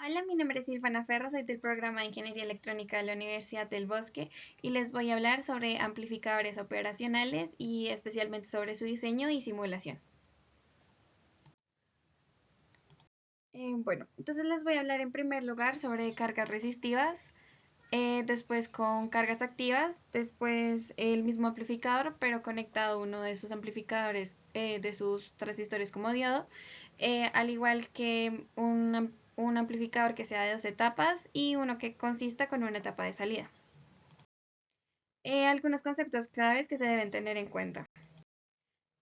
Hola, mi nombre es Silvana Ferro, soy del programa de Ingeniería Electrónica de la Universidad del Bosque y les voy a hablar sobre amplificadores operacionales y especialmente sobre su diseño y simulación. Entonces les voy a hablar en primer lugar sobre cargas resistivas, después con cargas activas, después el mismo amplificador pero conectado a uno de sus amplificadores de sus transistores como diodo, al igual que un amplificador que sea de dos etapas y uno que consista con una etapa de salida. Algunos conceptos claves que se deben tener en cuenta.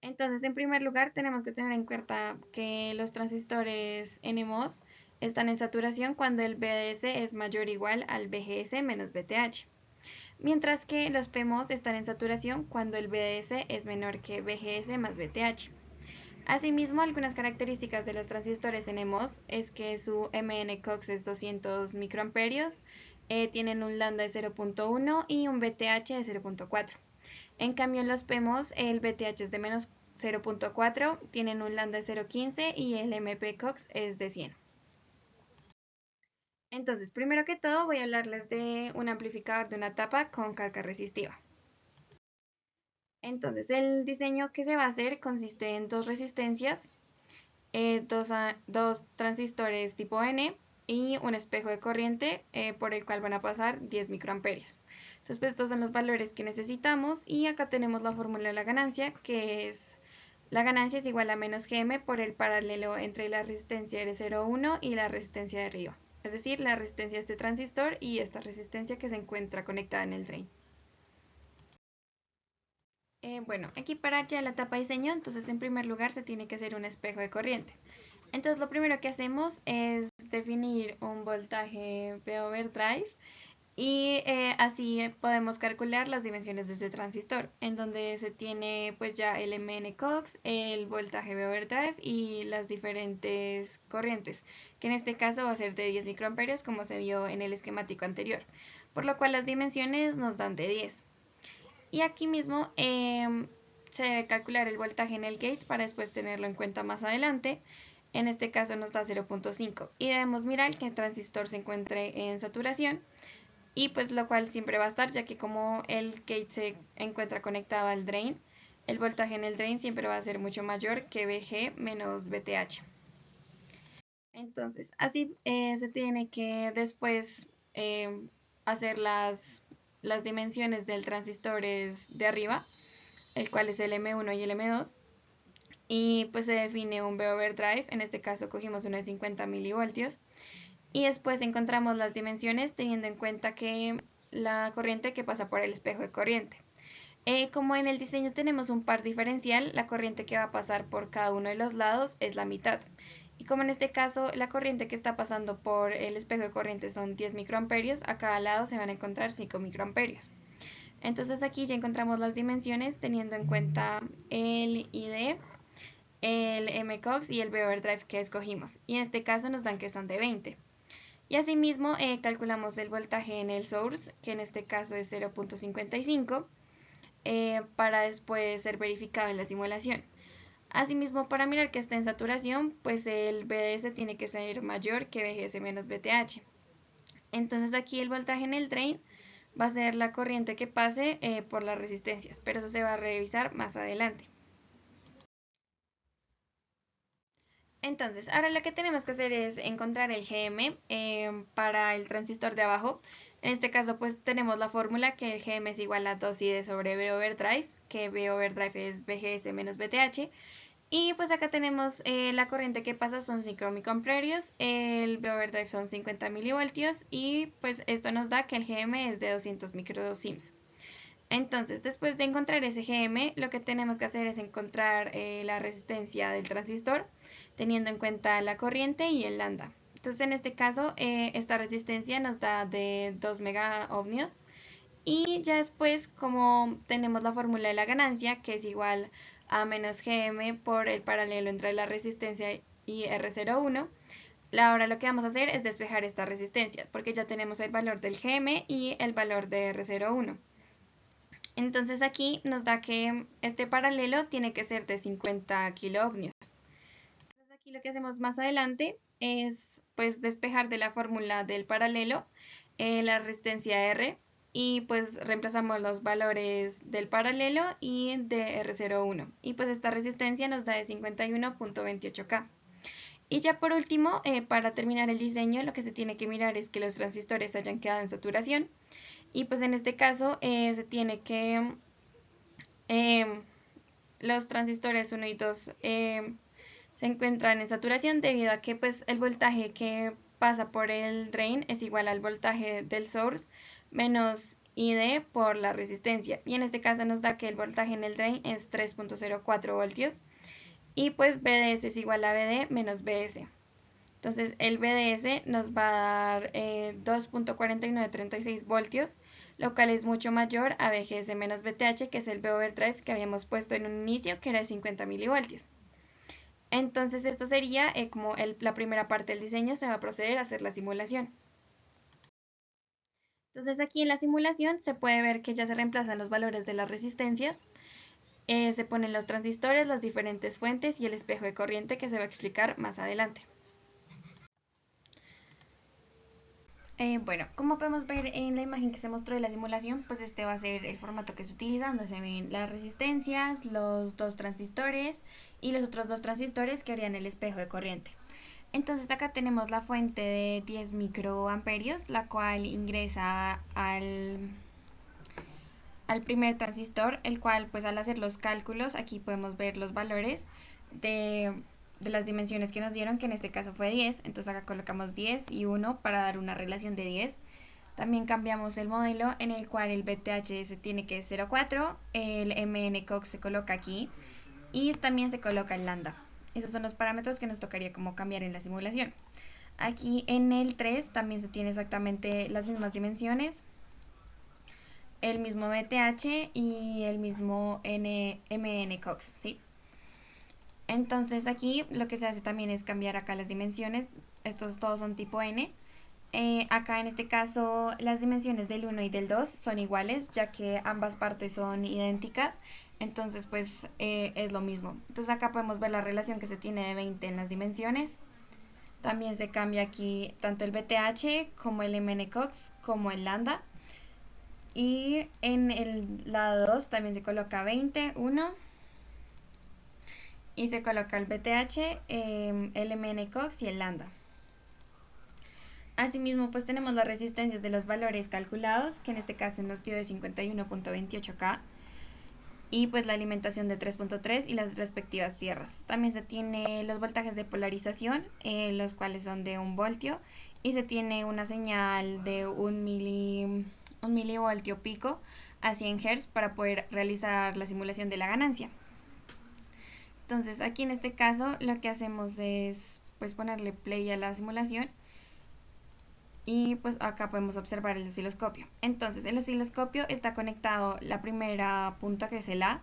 Entonces, en primer lugar, tenemos que tener en cuenta que los transistores NMOS están en saturación cuando el BDS es mayor o igual al BGS menos BTH, mientras que los PMOS están en saturación cuando el BDS es menor que BGS más BTH. Asimismo, algunas características de los transistores NMOS es que su MN-COX es 200 microamperios, tienen un lambda de 0.1 y un BTH de 0.4. En cambio, en los PMOS el BTH es de menos 0.4, tienen un lambda de 0.15 y el MP-COX es de 100. Entonces, primero que todo voy a hablarles de un amplificador de una tapa con carga resistiva. Entonces, el diseño que se va a hacer consiste en dos resistencias, dos transistores tipo N y un espejo de corriente por el cual van a pasar 10 microamperios. Entonces, pues estos son los valores que necesitamos y acá tenemos la fórmula de la ganancia, que es la ganancia es igual a menos Gm por el paralelo entre la resistencia R01 y la resistencia de arriba, es decir, la resistencia de este transistor y esta resistencia que se encuentra conectada en el drain. Aquí para ya la etapa de diseño, entonces en primer lugar se tiene que hacer un espejo de corriente. Entonces lo primero que hacemos es definir un voltaje de overdrive y así podemos calcular las dimensiones de este transistor, en donde se tiene pues ya el MN-COX, el voltaje de overdrive y las diferentes corrientes, que en este caso va a ser de 10 microamperios como se vio en el esquemático anterior, por lo cual las dimensiones nos dan de 10. Y aquí mismo se debe calcular el voltaje en el gate para después tenerlo en cuenta más adelante. En este caso nos da 0.5 y debemos mirar que el transistor se encuentre en saturación y pues lo cual siempre va a estar, ya que como el gate se encuentra conectado al drain, el voltaje en el drain siempre va a ser mucho mayor que VG menos VTH. Entonces así se tiene que después hacer las dimensiones del transistor de arriba, el cual es el M1 y el M2, y pues se define un B overdrive, en este caso cogimos uno de 50 milivoltios, y después encontramos las dimensiones teniendo en cuenta que la corriente que pasa por el espejo de corriente. Como en el diseño tenemos un par diferencial, la corriente que va a pasar por cada uno de los lados es la mitad. Y como en este caso la corriente que está pasando por el espejo de corriente son 10 microamperios, a cada lado se van a encontrar 5 microamperios. Entonces aquí ya encontramos las dimensiones teniendo en cuenta el ID, el MCOX y el B-overdrive que escogimos. Y en este caso nos dan que son de 20. Y asimismo calculamos el voltaje en el source, que en este caso es 0.55, para después ser verificado en la simulación. Asimismo, para mirar que está en saturación, pues el BDS tiene que ser mayor que BGS menos BTH. Entonces aquí el voltaje en el drain va a ser la corriente que pase por las resistencias, pero eso se va a revisar más adelante. Entonces, ahora lo que tenemos que hacer es encontrar el GM para el transistor de abajo. En este caso, pues tenemos la fórmula que el GM es igual a 2 sobre B overdrive, que B overdrive es BGS menos BTH. Y pues acá tenemos la corriente que pasa son 5 microamperios, el B overdrive son 50 milivoltios y pues esto nos da que el GM es de 200 microsims. Entonces, después de encontrar ese GM, lo que tenemos que hacer es encontrar la resistencia del transistor, teniendo en cuenta la corriente y el lambda. Entonces, en este caso, esta resistencia nos da de 2 megaohmios. Y ya después, como tenemos la fórmula de la ganancia, que es igual a menos Gm por el paralelo entre la resistencia y R01, ahora lo que vamos a hacer es despejar esta resistencia, porque ya tenemos el valor del Gm y el valor de R01. Entonces aquí nos da que este paralelo tiene que ser de 50 kiloohmios. Entonces aquí lo que hacemos más adelante es pues despejar de la fórmula del paralelo la resistencia R y pues reemplazamos los valores del paralelo y de R01 y pues esta resistencia nos da de 51.28K. Y ya por último, para terminar el diseño, lo que se tiene que mirar es que los transistores hayan quedado en saturación y pues en este caso se tiene que eh, los transistores 1 y 2 se encuentran en saturación debido a que pues el voltaje que pasa por el drain es igual al voltaje del source menos ID por la resistencia, y en este caso nos da que el voltaje en el drain es 3.04 voltios y pues BDS es igual a BD menos BS. Entonces el BDS nos va a dar 2.4936 voltios, lo cual es mucho mayor a BGS menos BTH, que es el B overdrive que habíamos puesto en un inicio, que era de 50 milivoltios. Entonces esto sería como la primera parte del diseño. Se va a proceder a hacer la simulación. Entonces aquí en la simulación se puede ver que ya se reemplazan los valores de las resistencias, se ponen los transistores, las diferentes fuentes y el espejo de corriente, que se va a explicar más adelante. Bueno, como podemos ver en la imagen que se mostró de la simulación, pues este va a ser el formato que se utiliza, donde se ven las resistencias, los dos transistores y los otros dos transistores que harían el espejo de corriente. Entonces acá tenemos la fuente de 10 microamperios, la cual ingresa al primer transistor, el cual pues al hacer los cálculos aquí podemos ver los valores de las dimensiones que nos dieron, que en este caso fue 10. Entonces acá colocamos 10 y 1 para dar una relación de 10. También cambiamos el modelo en el cual el BTH se tiene que 0,4, el MNCox se coloca aquí y también se coloca el lambda. Esos son los parámetros que nos tocaría como cambiar en la simulación. Aquí en el 3 también se tiene exactamente las mismas dimensiones, el mismo BTH y el mismo MNCox, ¿sí? Entonces aquí lo que se hace también es cambiar acá las dimensiones. Estos todos son tipo N. Acá en este caso las dimensiones del 1 y del 2 son iguales, ya que ambas partes son idénticas. Entonces pues es lo mismo. Entonces acá podemos ver la relación que se tiene de 20 en las dimensiones. También se cambia aquí tanto el BTH como el MNCox como el lambda. Y en el lado 2 también se coloca 20, 1 y se coloca el BTH, el MNCox y el lambda. Asimismo, pues tenemos las resistencias de los valores calculados, que en este caso nos dio de 51.28K, y pues la alimentación de 3.3 y las respectivas tierras. También se tiene los voltajes de polarización, los cuales son de 1 voltio, y se tiene una señal de 1 milivoltio pico a 100 Hz para poder realizar la simulación de la ganancia. Entonces aquí en este caso lo que hacemos es pues ponerle play a la simulación y pues acá podemos observar el osciloscopio. Entonces el osciloscopio está conectado la primera punta, que es el A,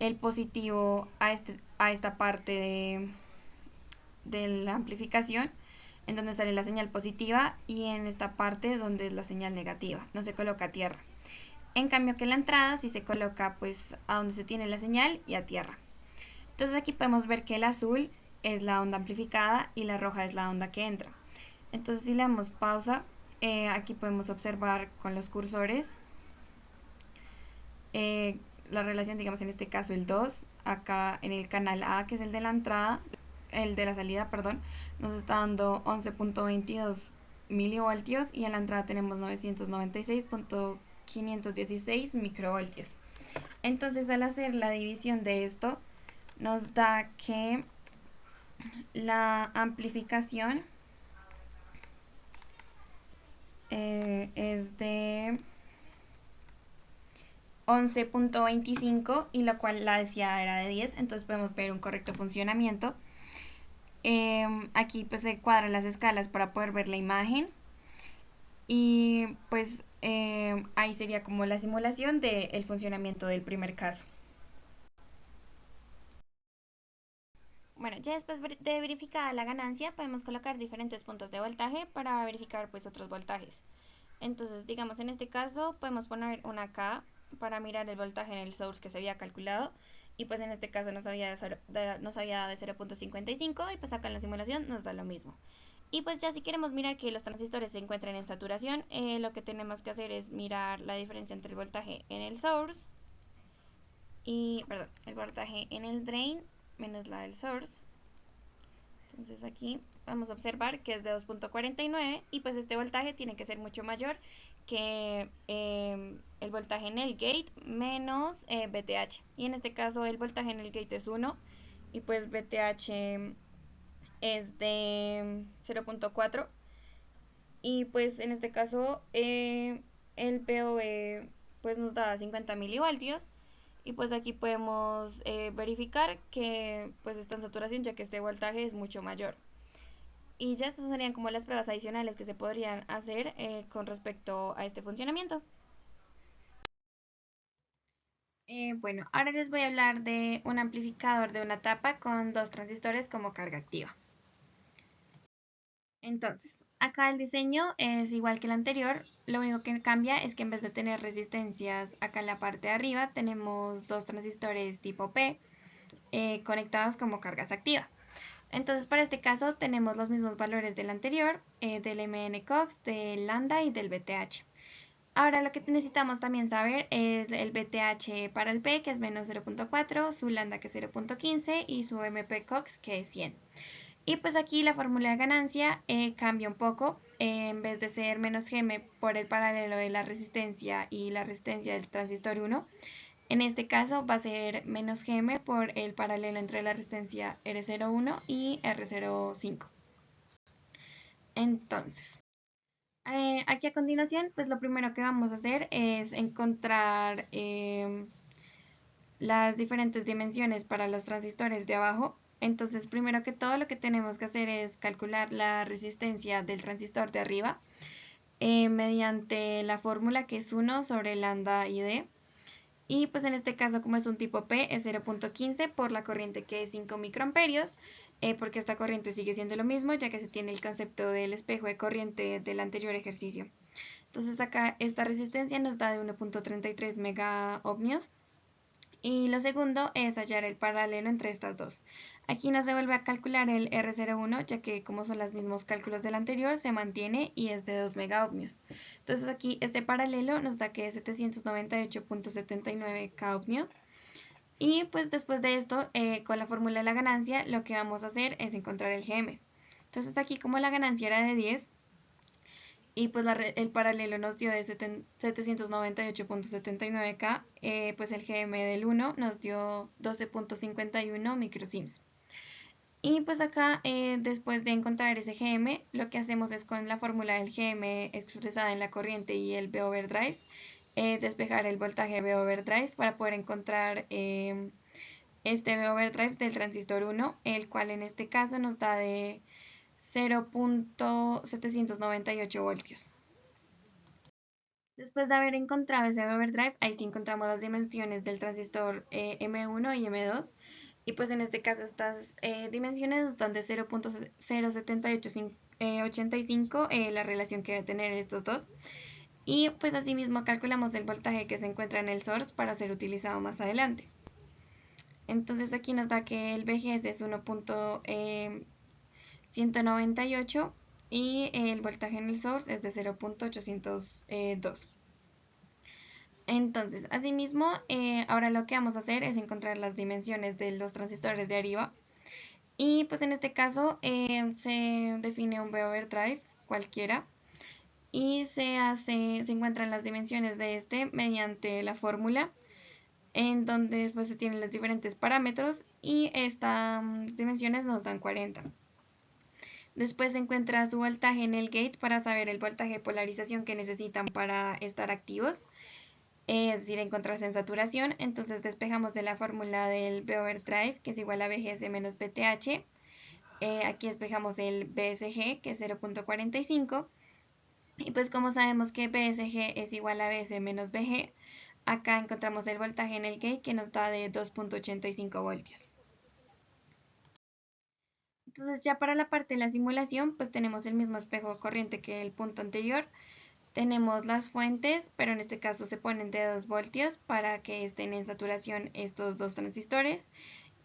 el positivo a esta parte de la amplificación, en donde sale la señal positiva, y en esta parte donde es la señal negativa, no se coloca a tierra. En cambio que la entrada sí se coloca pues a donde se tiene la señal y a tierra. Entonces aquí podemos ver que el azul es la onda amplificada y la roja es la onda que entra. Entonces si le damos pausa, aquí podemos observar con los cursores la relación, digamos en este caso el 2, acá en el canal A, que es el de la entrada, el de la salida, perdón, nos está dando 11.22 milivoltios, y en la entrada tenemos 996.516 microvoltios. Entonces al hacer la división de esto, nos da que la amplificación es de 11.25, y la cual la deseada era de 10. Entonces podemos ver un correcto funcionamiento. Aquí pues se cuadran las escalas para poder ver la imagen, y pues ahí sería como la simulación del funcionamiento del primer caso. Bueno, ya después de verificada la ganancia, podemos colocar diferentes puntos de voltaje para verificar pues otros voltajes. Entonces, digamos en este caso, podemos poner una acá para mirar el voltaje en el source que se había calculado, y pues en este caso nos había dado de 0.55, y pues acá en la simulación nos da lo mismo. Y pues ya si queremos mirar que los transistores se encuentren en saturación, lo que tenemos que hacer es mirar la diferencia entre el voltaje en el source y, perdón, el voltaje en el drain menos la del source. Entonces aquí vamos a observar que es de 2.49 y pues este voltaje tiene que ser mucho mayor que el voltaje en el gate menos VTH. Y en este caso el voltaje en el gate es 1 y pues VTH es de 0.4 y pues en este caso el POV pues nos da 50 milivoltios y pues aquí podemos verificar que pues está en saturación ya que este voltaje es mucho mayor. Y ya estas serían como las pruebas adicionales que se podrían hacer con respecto a este funcionamiento. Bueno, ahora les voy a hablar de un amplificador de una tapa con dos transistores como carga activa. Entonces, acá el diseño es igual que el anterior, lo único que cambia es que en vez de tener resistencias acá en la parte de arriba, tenemos dos transistores tipo P conectados como cargas activas. Entonces, para este caso tenemos los mismos valores del anterior, del MN-COX, del lambda y del VTH. Ahora lo que necesitamos también saber es el VTH para el P, que es menos 0.4, su lambda que es 0.15 y su MP-COX que es 100. Y pues aquí la fórmula de ganancia cambia un poco. En vez de ser menos Gm por el paralelo de la resistencia y la resistencia del transistor 1, en este caso va a ser menos Gm por el paralelo entre la resistencia R01 y R05. Entonces, aquí a continuación, pues lo primero que vamos a hacer es encontrar las diferentes dimensiones para los transistores de abajo. Entonces, primero que todo, lo que tenemos que hacer es calcular la resistencia del transistor de arriba mediante la fórmula que es 1 sobre lambda y D. Y pues en este caso, como es un tipo P, es 0.15 por la corriente que es 5 microamperios, porque esta corriente sigue siendo lo mismo, ya que se tiene el concepto del espejo de corriente del anterior ejercicio. Entonces acá esta resistencia nos da de 1.33 mega ohmios. Y lo segundo es hallar el paralelo entre estas dos. Aquí no se vuelve a calcular el R01, ya que como son los mismos cálculos del anterior, se mantiene y es de 2 megaohmios. Entonces aquí este paralelo nos da que es 798.79 kaohmios. Y pues después de esto, con la fórmula de la ganancia, lo que vamos a hacer es encontrar el GM. Entonces aquí como la ganancia era de 10, y pues el paralelo nos dio de 798.79K, pues el GM del 1 nos dio 12.51 microsims. Y pues acá, después de encontrar ese GM, lo que hacemos es con la fórmula del GM expresada en la corriente y el B overdrive, despejar el voltaje B overdrive para poder encontrar este B overdrive del transistor 1, el cual en este caso nos da de 0.798 voltios. Después de haber encontrado ese overdrive, ahí sí encontramos las dimensiones del transistor M1 y M2. Y pues en este caso estas dimensiones están de 0.07885, la relación que debe tener estos dos. Y pues asimismo calculamos el voltaje que se encuentra en el source para ser utilizado más adelante. Entonces aquí nos da que el VGS es 1.198 y el voltaje en el source es de 0.802. Entonces, asimismo, ahora lo que vamos a hacer es encontrar las dimensiones de los transistores de arriba. Y pues en este caso se define un B-overdrive cualquiera y se encuentran las dimensiones de este mediante la fórmula en donde pues se tienen los diferentes parámetros y estas dimensiones nos dan 40. Después se encuentra su voltaje en el gate para saber el voltaje de polarización que necesitan para estar activos, es decir, encontrarse en saturación. Entonces despejamos de la fórmula del B overdrive, que es igual a BGS menos BTH. Aquí despejamos el BSG, que es 0.45. Y pues como sabemos que BSG es igual a BS menos BG, acá encontramos el voltaje en el gate que nos da de 2.85 voltios. Entonces ya para la parte de la simulación, pues tenemos el mismo espejo de corriente que el punto anterior. Tenemos las fuentes, pero en este caso se ponen de 2 voltios para que estén en saturación estos dos transistores.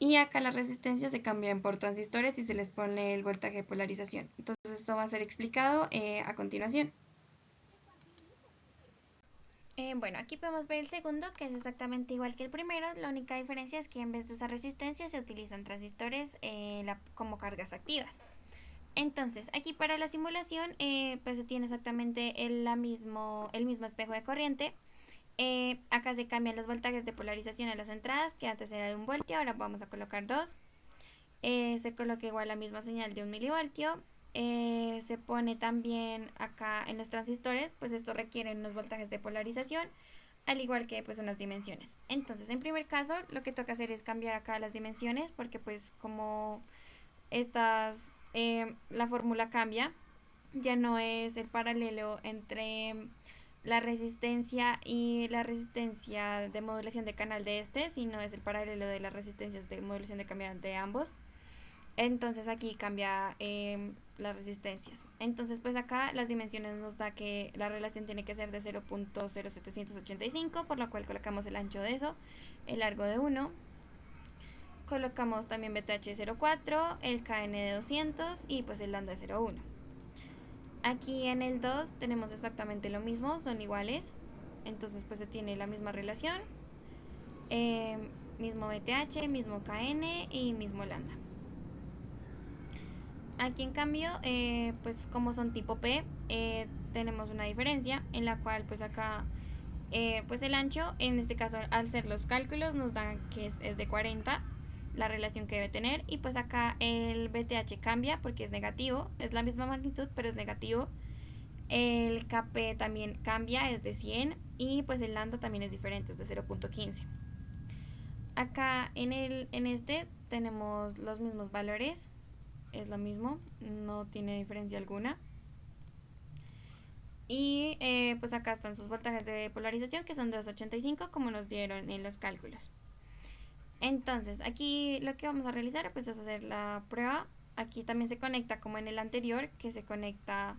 Y acá las resistencias se cambian por transistores y se les pone el voltaje de polarización. Entonces esto va a ser explicado a continuación. Bueno, aquí podemos ver el segundo, que es exactamente igual que el primero. La única diferencia es que en vez de usar resistencias se utilizan transistores como cargas activas. Entonces, aquí para la simulación, pues se tiene exactamente el mismo espejo de corriente. Acá se cambian los voltajes de polarización a las entradas, que antes era de 1 voltio, ahora vamos a colocar 2. Se coloca igual la misma señal de 1 milivoltio. Se pone también acá en los transistores, pues esto requiere unos voltajes de polarización, al igual que pues unas dimensiones. Entonces, en primer caso, lo que toca hacer es cambiar acá las dimensiones, porque pues como la fórmula cambia, ya no es el paralelo entre la resistencia y la resistencia de modulación de canal de sino es el paralelo de las resistencias de modulación de canal de ambos. Entonces aquí cambia las resistencias. Entonces pues acá las dimensiones nos da que la relación tiene que ser de 0.0785, por lo cual colocamos el ancho de eso, el largo de 1. Colocamos también BTH de 0.4, el KN de 200 y pues el lambda de 0.1. Aquí en el 2 tenemos exactamente lo mismo, son iguales. Entonces pues se tiene la misma relación, mismo BTH, mismo KN y mismo lambda. Aquí en cambio, pues como son tipo P, tenemos una diferencia en la cual pues acá pues el ancho, en este caso al ser los cálculos nos dan que es de 40 la relación que debe tener, y pues acá el BTH cambia porque es negativo, es la misma magnitud pero es negativo. El KP también cambia, es de 100, y pues el lambda también es diferente, es de 0.15. Acá en este tenemos los mismos valores, es lo mismo, no tiene diferencia alguna. Y pues acá están sus voltajes de polarización, que son de 285 como nos dieron en los cálculos. Entonces aquí lo que vamos a realizar pues es hacer la prueba. Aquí también se conecta como en el anterior, que se conecta,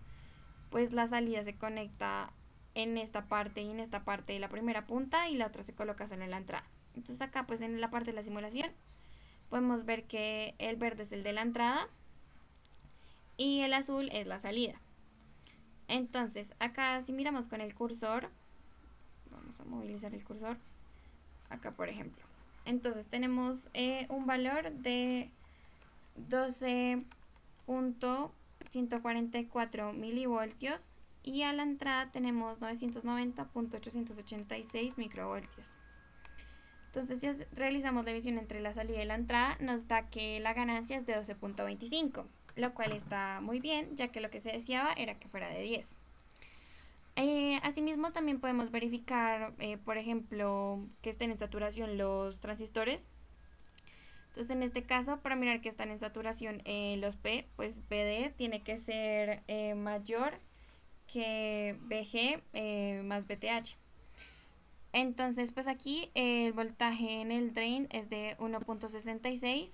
pues la salida se conecta en esta parte y en esta parte de la primera punta, y la otra se coloca solo en la entrada. Entonces acá pues en la parte de la simulación podemos ver que el verde es el de la entrada y el azul es la salida. Entonces acá si miramos con el cursor, vamos a movilizar el cursor acá por ejemplo, entonces tenemos un valor de 12.144 milivoltios, y a la entrada tenemos 990.886 microvoltios. Entonces si realizamos la división entre la salida y la entrada, nos da que la ganancia es de 12.25, lo cual está muy bien, ya que lo que se deseaba era que fuera de 10. Asimismo también podemos verificar, por ejemplo, que estén en saturación los transistores. Entonces en este caso, para mirar que están en saturación los P, pues BD tiene que ser mayor que BG más BTH. Entonces pues aquí el voltaje en el drain es de 1.66,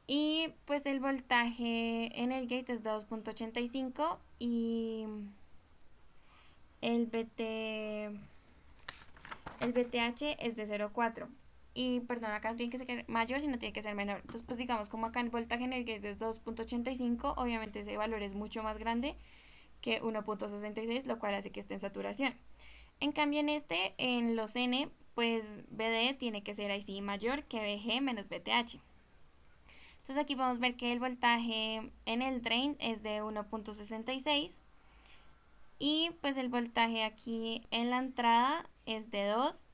y pues el voltaje en el gate es de 2.85, y el BTH es de 0.4. Y perdón, acá no tiene que ser mayor, sino tiene que ser menor. Entonces pues digamos, como acá el voltaje en el gate es 2.85, obviamente ese valor es mucho más grande que 1.66, lo cual hace que esté en saturación. En cambio en los N, pues BD tiene que ser ahí sí mayor que BG menos BTH. Entonces aquí podemos ver que el voltaje en el drain es de 1.66, y pues el voltaje aquí en la entrada es de 2,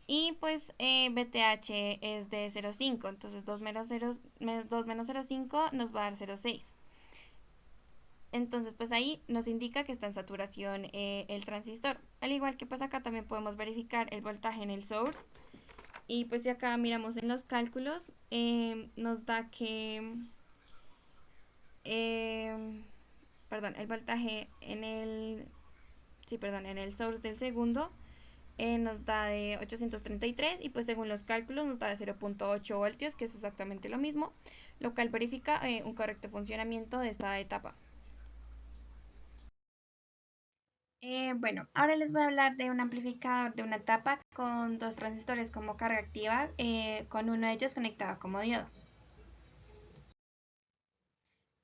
y pues BTH es de 0.5, entonces 2 menos 0.5 nos va a dar 0.6. Entonces pues ahí nos indica que está en saturación el transistor. Al igual que pues acá también podemos verificar el voltaje en el source, y pues si acá miramos en los cálculos nos da que perdón, el voltaje en el source del segundo nos da de 833, y pues según los cálculos nos da de 0.8 voltios, que es exactamente lo mismo, lo cual verifica un correcto funcionamiento de esta etapa. Bueno, ahora les voy a hablar de un amplificador de una etapa con dos transistores como carga activa, con uno de ellos conectado como diodo.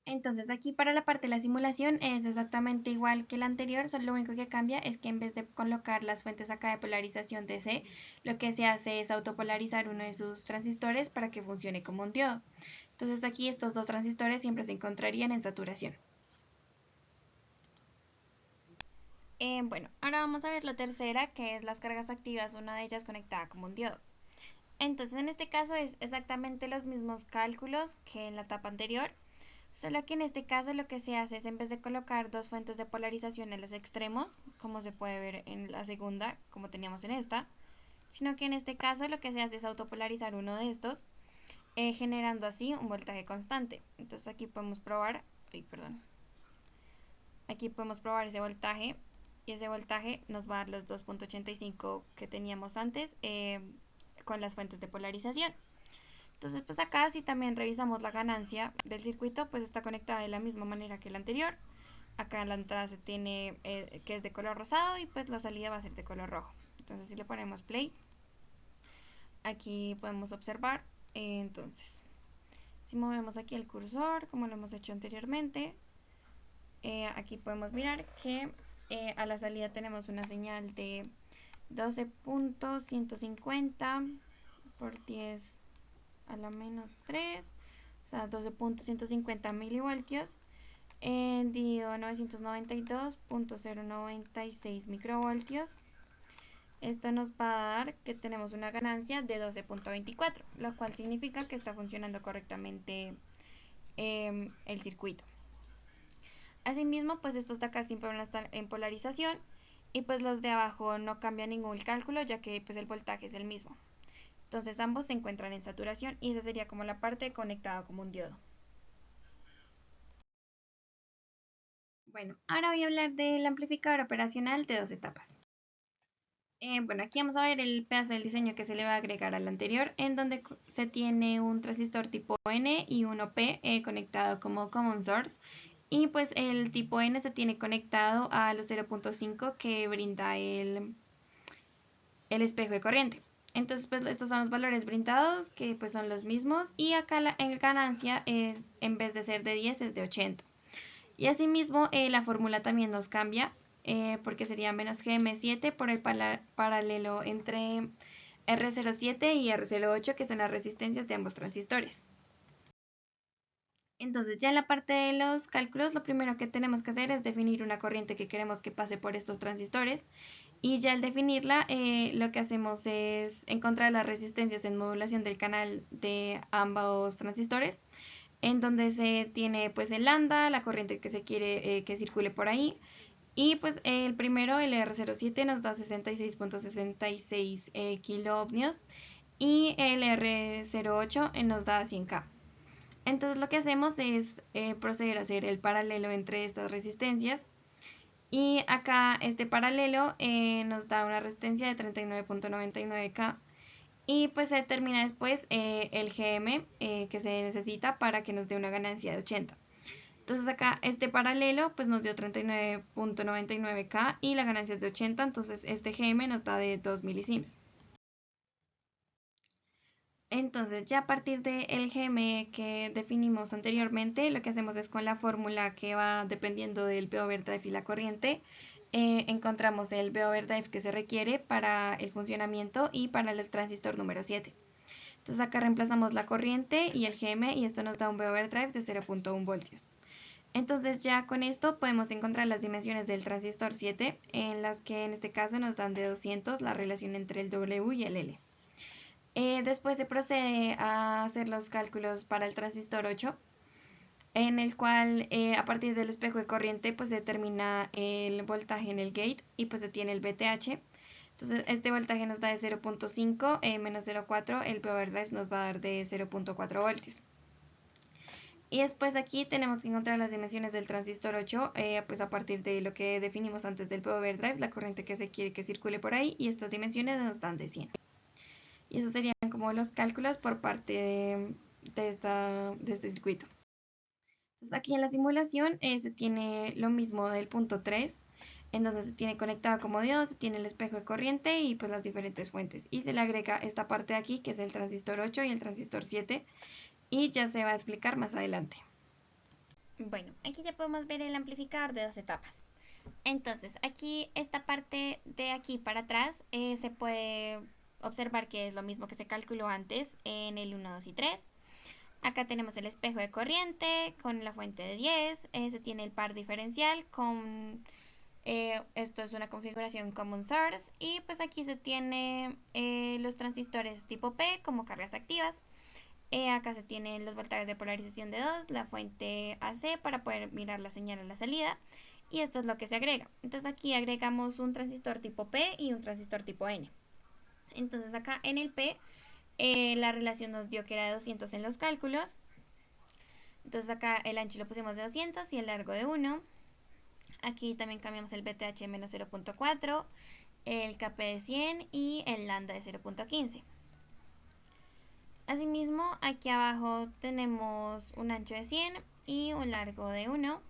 Entonces aquí para la parte de la simulación es exactamente igual que la anterior, solo lo único que cambia es que en vez de colocar las fuentes acá de polarización DC, lo que se hace es autopolarizar uno de sus transistores para que funcione como un diodo. Entonces aquí estos dos transistores siempre se encontrarían en saturación. Bueno, ahora vamos a ver la tercera, que es las cargas activas, una de ellas conectada como un diodo. Entonces en este caso es exactamente los mismos cálculos que en la etapa anterior, solo que en este caso lo que se hace es, en vez de colocar dos fuentes de polarización en los extremos, como se puede ver en la segunda, como teníamos en esta, sino que en este caso lo que se hace es autopolarizar uno de estos, generando así un voltaje constante. Entonces aquí podemos probar, aquí podemos probar ese voltaje, y ese voltaje nos va a dar los 2.85 que teníamos antes, con las fuentes de polarización. Entonces pues acá si también revisamos la ganancia del circuito, pues está conectada de la misma manera que la anterior. Acá en la entrada se tiene, que es de color rosado, y pues la salida va a ser de color rojo. Entonces si le ponemos play, aquí podemos observar, entonces si movemos aquí el cursor como lo hemos hecho anteriormente, aquí podemos mirar que a la salida tenemos una señal de 12.150 por 10 a la menos 3, o sea 12.150 milivoltios, dividido a 992.096 microvoltios. Esto nos va a dar que tenemos una ganancia de 12.24, lo cual significa que está funcionando correctamente el circuito. Asimismo, pues estos de acá siempre van a estar en polarización, y pues los de abajo no cambia ningún cálculo, ya que pues el voltaje es el mismo. Entonces ambos se encuentran en saturación, y esa sería como la parte conectada como un diodo. Bueno, ahora voy a hablar del amplificador operacional de dos etapas. Bueno, aquí vamos a ver el pedazo del diseño que se le va a agregar al anterior, en donde se tiene un transistor tipo N y uno P conectado como common source. Y pues el tipo N se tiene conectado a los 0.5 que brinda el espejo de corriente. Entonces, pues estos son los valores brindados, que pues son los mismos. Y acá la ganancia es, en vez de ser de 10, es de 80. Y asimismo, la fórmula también nos cambia, porque sería menos GM7 por el paralelo entre R07 y R08, que son las resistencias de ambos transistores. Entonces, ya en la parte de los cálculos, lo primero que tenemos que hacer es definir una corriente que queremos que pase por estos transistores. Y ya al definirla, lo que hacemos es encontrar las resistencias en modulación del canal de ambos transistores, en donde se tiene pues el lambda, la corriente que se quiere que circule por ahí. Y pues el primero, el R07, nos da 66.66 kiloohmios, y el R08 nos da 100K. Entonces lo que hacemos es proceder a hacer el paralelo entre estas resistencias, y acá este paralelo nos da una resistencia de 39.99K, y pues se determina después el GM que se necesita para que nos dé una ganancia de 80. Entonces acá este paralelo pues nos dio 39.99K y la ganancia es de 80, entonces este GM nos da de 2 milisims. Entonces ya a partir del GM que definimos anteriormente, lo que hacemos es, con la fórmula que va dependiendo del B overdrive y la corriente, encontramos el B overdrive que se requiere para el funcionamiento y para el transistor número 7. Entonces acá reemplazamos la corriente y el GM, y esto nos da un B overdrive de 0.1 voltios. Entonces ya con esto podemos encontrar las dimensiones del transistor 7, en las que en este caso nos dan de 200 la relación entre el W y el L. Después se procede a hacer los cálculos para el transistor 8, en el cual a partir del espejo de corriente pues se determina el voltaje en el gate, y pues se tiene el VTH. Entonces este voltaje nos da de 0.5 menos 0.4, el P overdrive nos va a dar de 0.4 voltios. Y después aquí tenemos que encontrar las dimensiones del transistor 8, pues a partir de lo que definimos antes del P overdrive, la corriente que se quiere que circule por ahí, y estas dimensiones nos dan de 100. Y esos serían como los cálculos por parte de este circuito. Entonces aquí en la simulación se tiene lo mismo del punto 3, Entonces se tiene conectado como diodo, se tiene el espejo de corriente y pues las diferentes fuentes. Y se le agrega esta parte de aquí que es el transistor 8 y el transistor 7 y ya se va a explicar más adelante. Bueno, aquí ya podemos ver el amplificador de 2 etapas. Entonces, aquí esta parte de aquí para atrás se puede observar que es lo mismo que se calculó antes en el 1, 2 y 3. Acá tenemos el espejo de corriente con la fuente de 10. Se tiene el par diferencial con... esto es una configuración common source. Y pues aquí se tiene los transistores tipo P como cargas activas. Acá se tienen los voltajes de polarización de 2, la fuente AC para poder mirar la señal a la salida. Y esto es lo que se agrega. Entonces aquí agregamos un transistor tipo P y un transistor tipo N. Entonces acá en el P la relación nos dio que era de 200 en los cálculos. Entonces acá el ancho lo pusimos de 200 y el largo de 1. Aquí también cambiamos el BTH menos 0.4, el KP de 100 y el lambda de 0.15. Asimismo, aquí abajo tenemos un ancho de 100 y un largo de 1.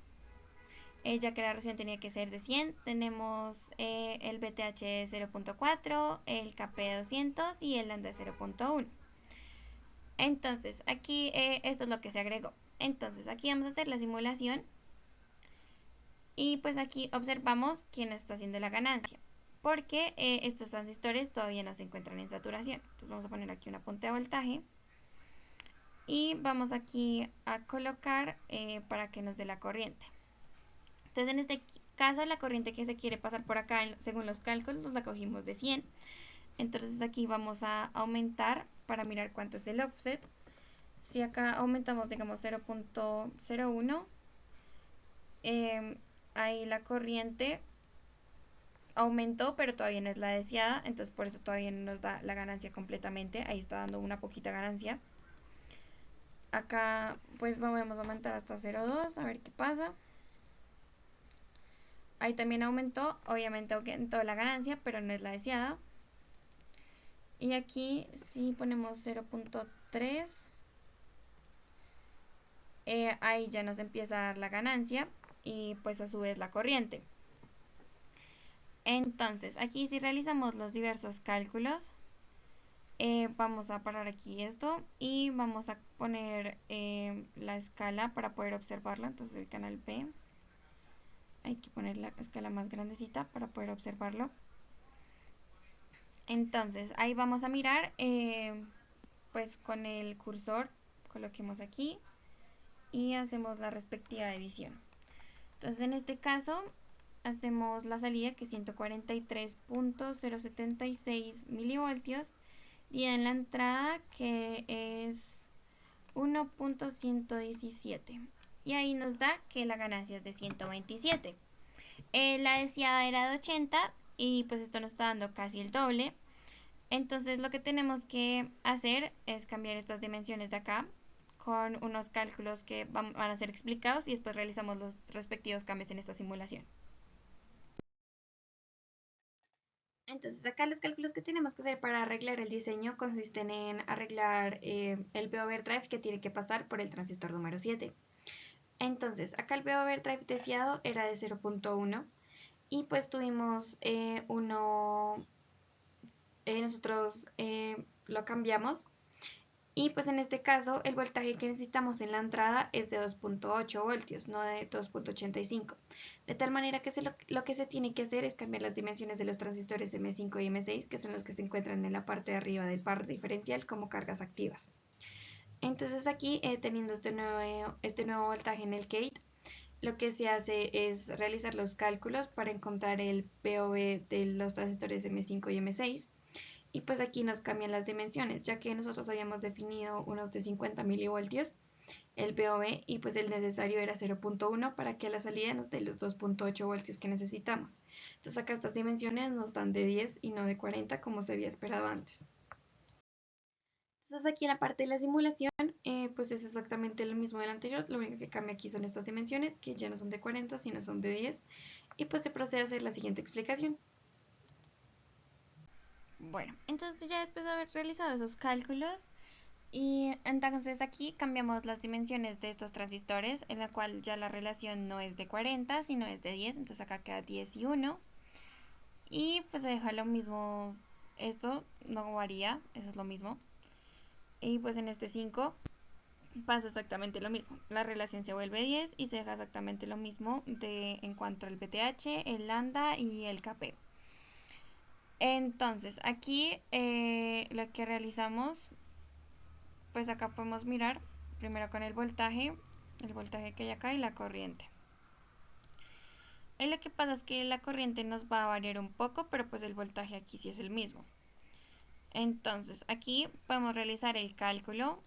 Ya que la relación tenía que ser de 100, tenemos el BTH de 0.4, el KP de 200 y el lambda de 0.1. Entonces, aquí esto es lo que se agregó. Entonces, aquí vamos a hacer la simulación. Y pues aquí observamos que no está haciendo la ganancia, porque estos transistores todavía no se encuentran en saturación. Entonces vamos a poner aquí una punta de voltaje. Y vamos aquí a colocar para que nos dé la corriente. Entonces en este caso la corriente que se quiere pasar por acá, según los cálculos, nos la cogimos de 100. Entonces aquí vamos a aumentar para mirar cuánto es el offset. Si acá aumentamos, digamos, 0.01, ahí la corriente aumentó, pero todavía no es la deseada, entonces por eso todavía no nos da la ganancia completamente. Ahí está dando una poquita ganancia. Acá pues vamos a aumentar hasta 0.2, a ver qué pasa. Ahí también aumentó, obviamente aumentó la ganancia, pero no es la deseada. Y aquí si ponemos 0.3, ahí ya nos empieza a dar la ganancia y pues a su vez la corriente. Entonces aquí si realizamos los diversos cálculos, vamos a parar aquí esto y vamos a poner la escala para poder observarlo. Entonces el canal P, hay que poner la escala más grandecita para poder observarlo. Entonces ahí vamos a mirar, pues con el cursor coloquemos aquí y hacemos la respectiva división. Entonces en este caso hacemos la salida que es 143.076 milivoltios y en la entrada que es 1.117 y ahí nos da que la ganancia es de 127. La deseada era de 80 y pues esto nos está dando casi el doble. Entonces lo que tenemos que hacer es cambiar estas dimensiones de acá con unos cálculos que van a ser explicados y después realizamos los respectivos cambios en esta simulación. Entonces acá los cálculos que tenemos que hacer para arreglar el diseño consisten en arreglar el B-overdrive que tiene que pasar por el transistor número 7. Entonces acá el B-overdrive deseado era de 0.1 y pues tuvimos nosotros lo cambiamos y pues en este caso el voltaje que necesitamos en la entrada es de 2.8 voltios, no de 2.85. De tal manera que lo que se tiene que hacer es cambiar las dimensiones de los transistores M5 y M6, que son los que se encuentran en la parte de arriba del par diferencial como cargas activas. Entonces aquí, teniendo este nuevo voltaje en el gate, lo que se hace es realizar los cálculos para encontrar el POV de los transistores M5 y M6 y pues aquí nos cambian las dimensiones, ya que nosotros habíamos definido unos de 50 milivoltios el POV y pues el necesario era 0.1 para que a la salida nos dé los 2.8 voltios que necesitamos. Entonces acá estas dimensiones nos dan de 10 y no de 40 como se había esperado antes. Entonces aquí en la parte de la simulación pues es exactamente lo mismo del anterior, lo único que cambia aquí son estas dimensiones que ya no son de 40 sino son de 10 y pues se procede a hacer la siguiente explicación. Bueno, entonces ya después de haber realizado esos cálculos, Y entonces aquí cambiamos las dimensiones de estos transistores, en la cual ya la relación no es de 40, sino es de 10. Entonces acá queda 10 y 1. Y pues se deja lo mismo, esto no varía, eso es lo mismo. Y pues en este 5 pasa exactamente lo mismo. La relación se vuelve 10 y se deja exactamente lo mismo en cuanto al BTH, el lambda y el KP. Entonces aquí lo que realizamos, pues acá podemos mirar primero con el voltaje que hay acá y la corriente. Y lo que pasa es que la corriente nos va a variar un poco, pero pues el voltaje aquí sí es el mismo. Entonces aquí podemos realizar el cálculo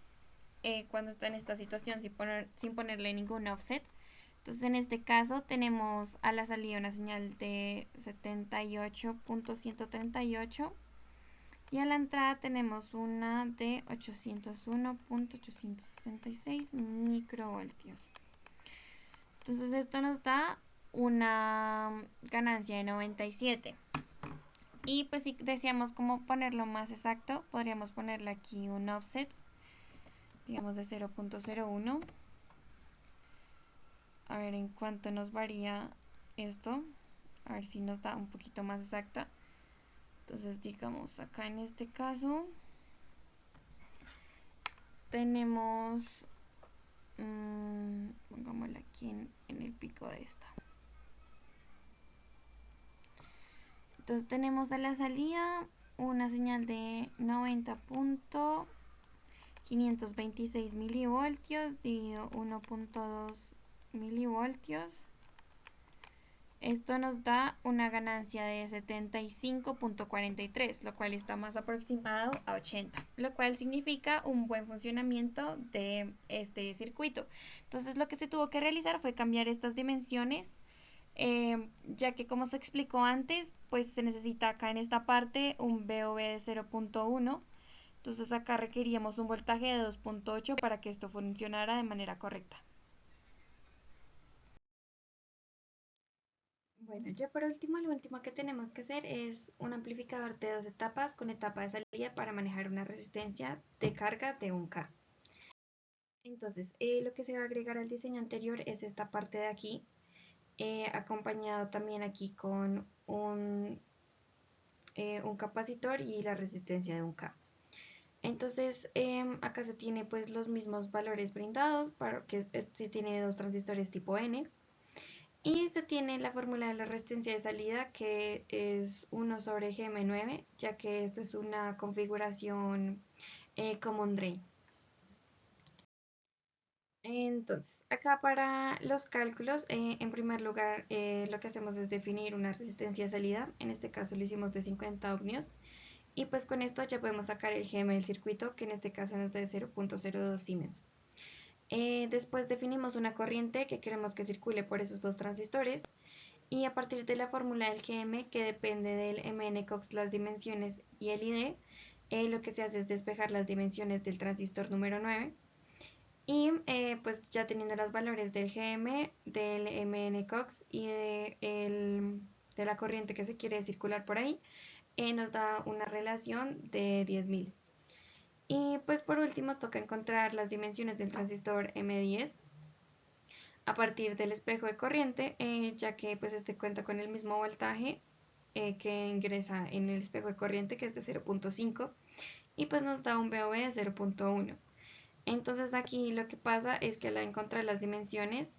cuando está en esta situación sin ponerle ningún offset. Entonces en este caso tenemos a la salida una señal de 78.138 y a la entrada tenemos una de 801.866 microvoltios. Entonces esto nos da una ganancia de 97. Y pues si deseamos como ponerlo más exacto, podríamos ponerle aquí un offset, digamos de 0.01. A ver en cuánto nos varía esto. A ver si nos da un poquito más exacta. Entonces digamos acá en este caso tenemos, pongámosla aquí en el pico de esta. Entonces tenemos a la salida una señal de 90.526 milivoltios dividido 1.2 milivoltios. Esto nos da una ganancia de 75.43, lo cual está más aproximado a 80, lo cual significa un buen funcionamiento de este circuito. Entonces lo que se tuvo que realizar fue cambiar estas dimensiones, ya que como se explicó antes, pues se necesita acá en esta parte un VOV de 0.1. Entonces acá requeríamos un voltaje de 2.8 para que esto funcionara de manera correcta. Bueno, ya por último, lo último que tenemos que hacer es un amplificador de dos etapas con etapa de salida para manejar una resistencia de carga de 1K. Entonces, lo que se va a agregar al diseño anterior es esta parte de aquí, acompañado también aquí con un capacitor y la resistencia de 1K. Entonces, acá se tiene pues los mismos valores brindados, para que se tiene dos transistores tipo N. Y se tiene la fórmula de la resistencia de salida, que es 1/Gm9, ya que esto es una configuración common drain. Entonces, acá para los cálculos, en primer lugar, lo que hacemos es definir una resistencia de salida. En este caso lo hicimos de 50 ohmios. Y pues con esto ya podemos sacar el Gm del circuito, que en este caso nos da 0.02 Siemens. Después definimos una corriente que queremos que circule por esos dos transistores. Y a partir de la fórmula del Gm, que depende del MN-COX, las dimensiones y el ID, lo que se hace es despejar las dimensiones del transistor número 9. Y pues ya teniendo los valores del Gm, del MN-COX y de la corriente que se quiere circular por ahí, nos da una relación de 10.000. Y pues por último toca encontrar las dimensiones del transistor M10 a partir del espejo de corriente, ya que pues este cuenta con el mismo voltaje que ingresa en el espejo de corriente, que es de 0.5, y pues nos da un VOV de 0.1. Entonces aquí lo que pasa es que al encontrar las dimensiones,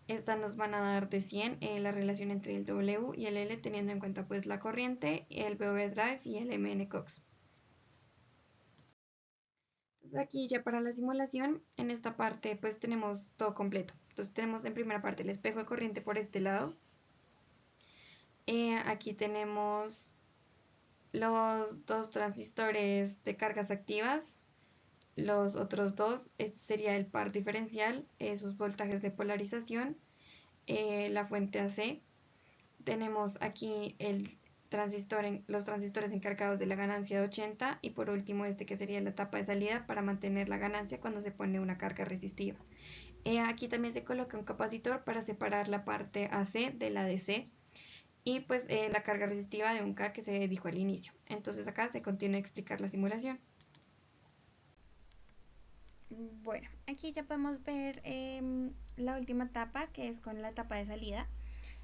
estas nos van a dar de 100 la relación entre el W y el L, teniendo en cuenta pues la corriente, el VOV drive y el MN-COX. Entonces aquí ya para la simulación, en esta parte pues tenemos todo completo. Entonces tenemos en primera parte el espejo de corriente por este lado. Aquí tenemos los dos transistores de cargas activas, los otros dos, este sería el par diferencial, sus voltajes de polarización, la fuente AC. Tenemos aquí los transistores encargados de la ganancia de 80 y por último este que sería la etapa de salida para mantener la ganancia cuando se pone una carga resistiva. Aquí también se coloca un capacitor para separar la parte AC de la DC y pues la carga resistiva de 1K que se dijo al inicio. Entonces acá se continúa a explicar la simulación. Bueno, aquí ya podemos ver la última etapa, que es con la etapa de salida.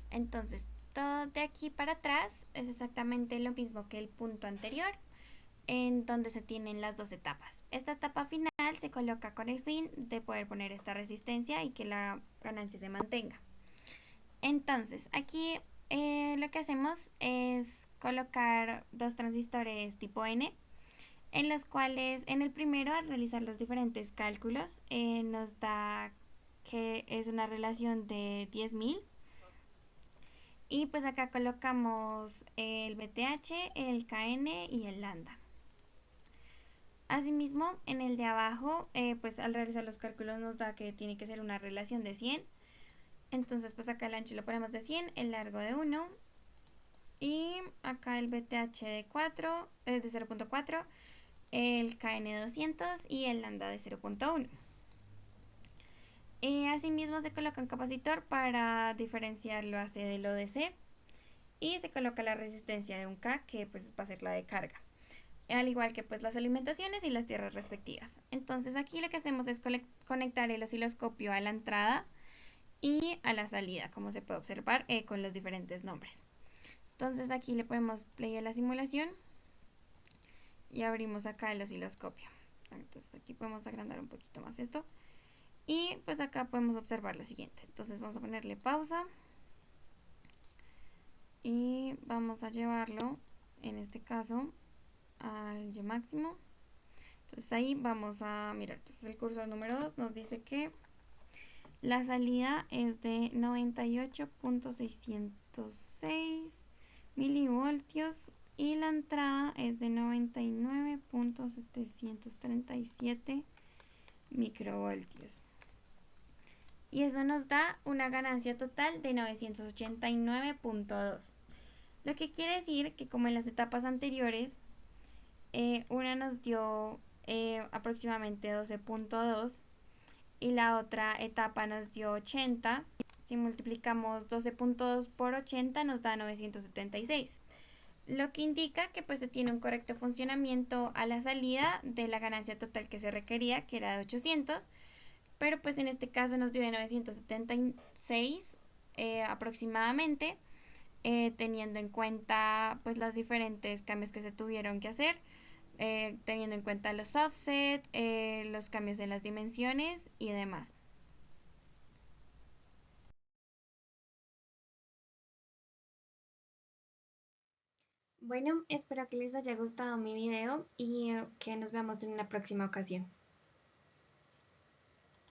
Entonces, todo de aquí para atrás es exactamente lo mismo que el punto anterior, en donde se tienen las dos etapas. Esta etapa final se coloca con el fin de poder poner esta resistencia y que la ganancia se mantenga. Entonces, aquí lo que hacemos es colocar dos transistores tipo N, en los cuales en el primero, al realizar los diferentes cálculos, nos da que es una relación de 10.000. Y pues acá colocamos el BTH, el KN y el lambda. Asimismo, en el de abajo, pues al realizar los cálculos nos da que tiene que ser una relación de 100. Entonces, pues acá el ancho lo ponemos de 100, el largo de 1. Y acá el BTH de 4, de 0.4, el KN de 200 y el lambda de 0.1. Asimismo, se coloca un capacitor para diferenciar lo AC de lo DC. Y se coloca la resistencia de un K, que pues va a ser la de carga, al igual que pues las alimentaciones y las tierras respectivas. Entonces aquí lo que hacemos es conectar el osciloscopio a la entrada y a la salida, como se puede observar con los diferentes nombres. Entonces aquí le ponemos play a la simulación y abrimos acá el osciloscopio. Entonces aquí podemos agrandar un poquito más esto y pues acá podemos observar lo siguiente. Entonces vamos a ponerle pausa y vamos a llevarlo, en este caso, al Y máximo. Entonces ahí vamos a mirar. Entonces el cursor número 2 nos dice que la salida es de 98.606 milivoltios y la entrada es de 99.737 microvoltios. Y eso nos da una ganancia total de 989.2. Lo que quiere decir que, como en las etapas anteriores, una nos dio aproximadamente 12.2 y la otra etapa nos dio 80. Si multiplicamos 12.2 por 80 nos da 976. Lo que indica que pues se tiene un correcto funcionamiento a la salida de la ganancia total que se requería, que era de 800, pero pues en este caso nos dio de 976 aproximadamente, teniendo en cuenta pues los diferentes cambios que se tuvieron que hacer, teniendo en cuenta los offset, los cambios en las dimensiones y demás. Bueno, espero que les haya gustado mi video y que nos veamos en una próxima ocasión.